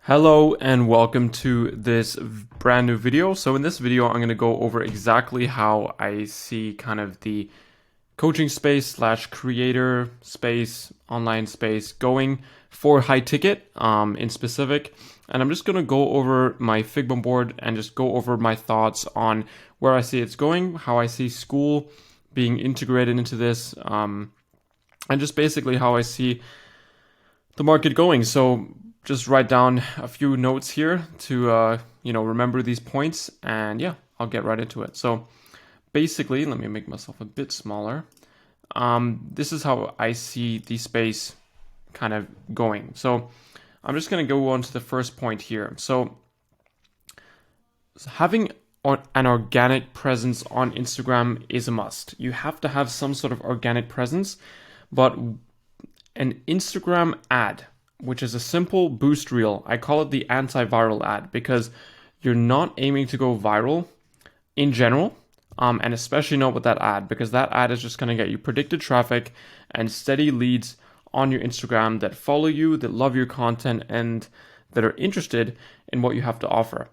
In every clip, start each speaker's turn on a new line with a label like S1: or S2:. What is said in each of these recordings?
S1: Hello and welcome to this brand new video. So in this video, I'm going to go over exactly how I see kind of the coaching space slash creator space, online space going for high ticket in specific. And I'm just going to go over my Figma board and just go over my thoughts on where I see it's going, how I see Skool being integrated into this, and just basically how I see the market going. So just write down a few notes here to remember these points, and yeah, I'll get right into it. So basically, let me make myself a bit smaller. This is how I see the space kind of going. So I'm just going to go on to the first point here. So having an organic presence on Instagram is a must. You have to have some sort of organic presence, but an Instagram ad, which is a simple boost reel. I call it the antiviral ad because you're not aiming to go viral in general, and especially not with that ad, because that ad is just going to get you predicted traffic and steady leads on your Instagram that follow you, that love your content, and that are interested in what you have to offer.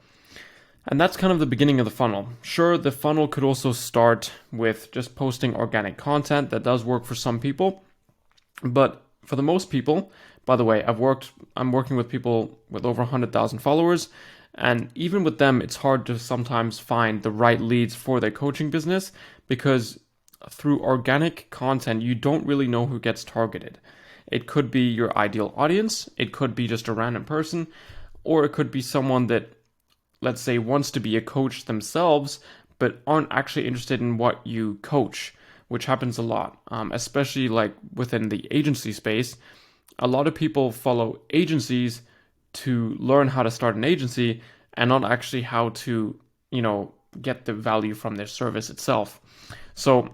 S1: And that's kind of the beginning of the funnel. Sure, the funnel could also start with just posting organic content. That does work for some people, but for the most people, by the way, I'm working with people with over 100,000 followers, and even with them, it's hard to sometimes find the right leads for their coaching business because through organic content, you don't really know who gets targeted. It could be your ideal audience, it could be just a random person, or it could be someone that, let's say, wants to be a coach themselves, but aren't actually interested in what you coach, which happens a lot, especially like within the agency space. A lot of people follow agencies to learn how to start an agency and not actually how to, get the value from their service itself. So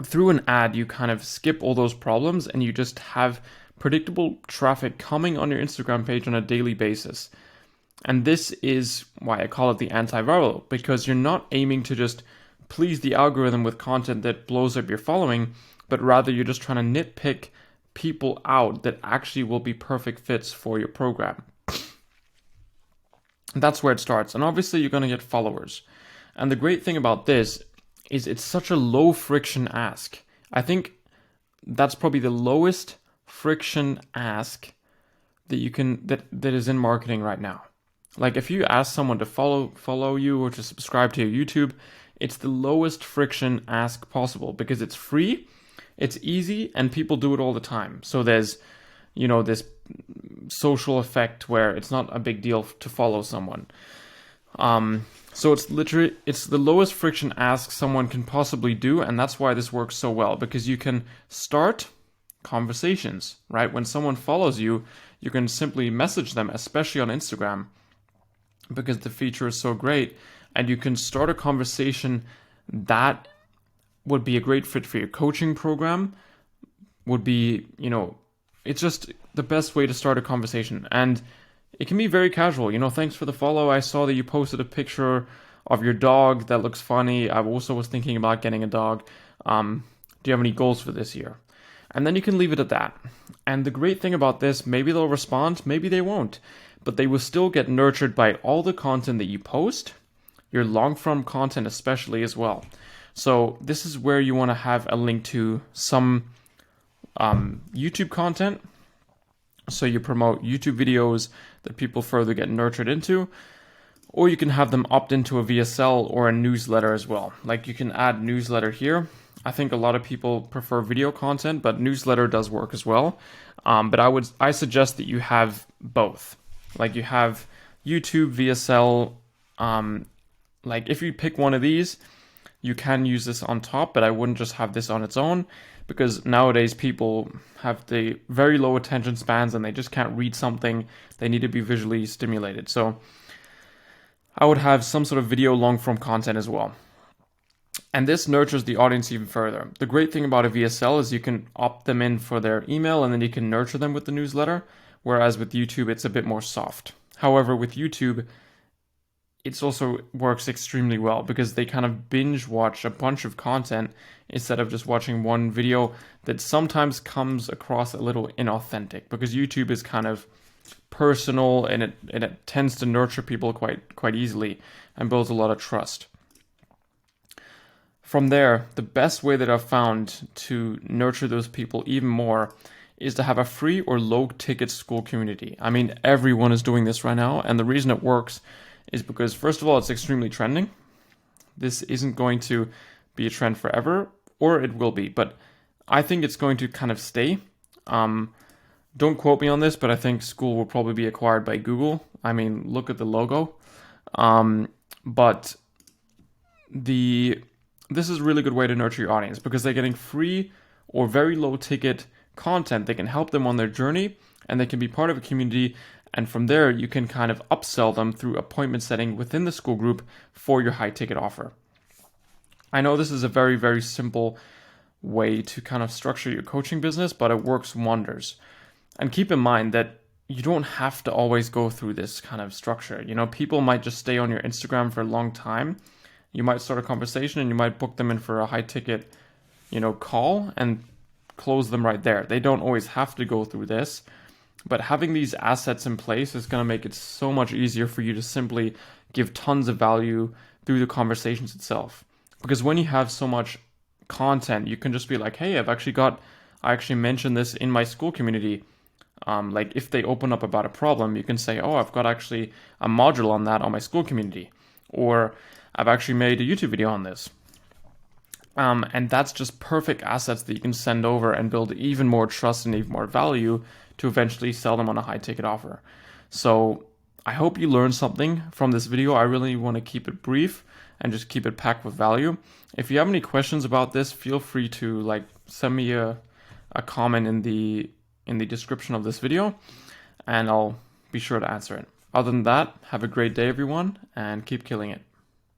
S1: through an ad, you kind of skip all those problems and you just have predictable traffic coming on your Instagram page on a daily basis. And this is why I call it the antiviral, because you're not aiming to just please the algorithm with content that blows up your following, but rather you're just trying to nitpick people out that actually will be perfect fits for your program. That's where it starts. And obviously you're going to get followers. And the great thing about this is it's such a low friction ask. I think that's probably the lowest friction ask that you can that is in marketing right now. Like if you ask someone to follow you or to subscribe to your YouTube, it's the lowest friction ask possible because it's free, it's easy, and people do it all the time. So there's, this social effect where it's not a big deal to follow someone. So it's the lowest friction ask someone can possibly do, and that's why this works so well, because you can start conversations, right? When someone follows you, you can simply message them, especially on Instagram, because the feature is so great, and you can start a conversation that would be a great fit for your coaching program, would be, it's just the best way to start a conversation. And it can be very casual. Thanks for the follow. I saw that you posted a picture of your dog that looks funny. I also was thinking about getting a dog. Do you have any goals for this year? And then you can leave it at that. And the great thing about this, maybe they'll respond, maybe they won't, but they will still get nurtured by all the content that you post, your long form content especially as well. So this is where you want to have a link to some YouTube content. So you promote YouTube videos that people further get nurtured into, or you can have them opt into a VSL or a newsletter as well. Like you can add newsletter here. I think a lot of people prefer video content, but newsletter does work as well. But I suggest that you have both. Like you have YouTube, VSL. Like if you pick one of these, you can use this on top, but I wouldn't just have this on its own, because nowadays people have the very low attention spans and they just can't read something. They need to be visually stimulated. So I would have some sort of video long form content as well. And this nurtures the audience even further. The great thing about a VSL is you can opt them in for their email and then you can nurture them with the newsletter. Whereas with YouTube, it's a bit more soft. However, with YouTube, it also works extremely well because they kind of binge watch a bunch of content instead of just watching one video that sometimes comes across a little inauthentic, because YouTube is kind of personal, and it tends to nurture people quite easily and builds a lot of trust. From there, the best way that I've found to nurture those people even more is to have a free or low ticket Skool community. I mean, everyone is doing this right now, and the reason it works is because, first of all, it's extremely trending. This isn't going to be a trend forever, or it will be, but I think it's going to kind of stay. Don't quote me on this, but I think Skool will probably be acquired by Google. I mean, look at the logo. But this is a really good way to nurture your audience because they're getting free or very low ticket content. They can help them on their journey, and they can be part of a community. And from there, you can kind of upsell them through appointment setting within the Skool group for your high ticket offer. I know this is a very, very simple way to kind of structure your coaching business, but it works wonders. And keep in mind that you don't have to always go through this kind of structure. You know, people might just stay on your Instagram for a long time. You might start a conversation and you might book them in for a high ticket, call and close them right there. They don't always have to go through this, but having these assets in place is going to make it so much easier for you to simply give tons of value through the conversations itself. Because when you have so much content, you can just be like, hey, I actually mentioned this in my Skool community. Like if they open up about a problem, you can say, oh, I've got actually a module on that on my Skool community, or I've actually made a YouTube video on this. And that's just perfect assets that you can send over and build even more trust and even more value to eventually sell them on a high ticket offer. So I hope you learned something from this video. I really want to keep it brief and just keep it packed with value. If you have any questions about this, feel free to send me a comment in the description of this video, and I'll be sure to answer it. Other than that, have a great day, everyone, and keep killing it.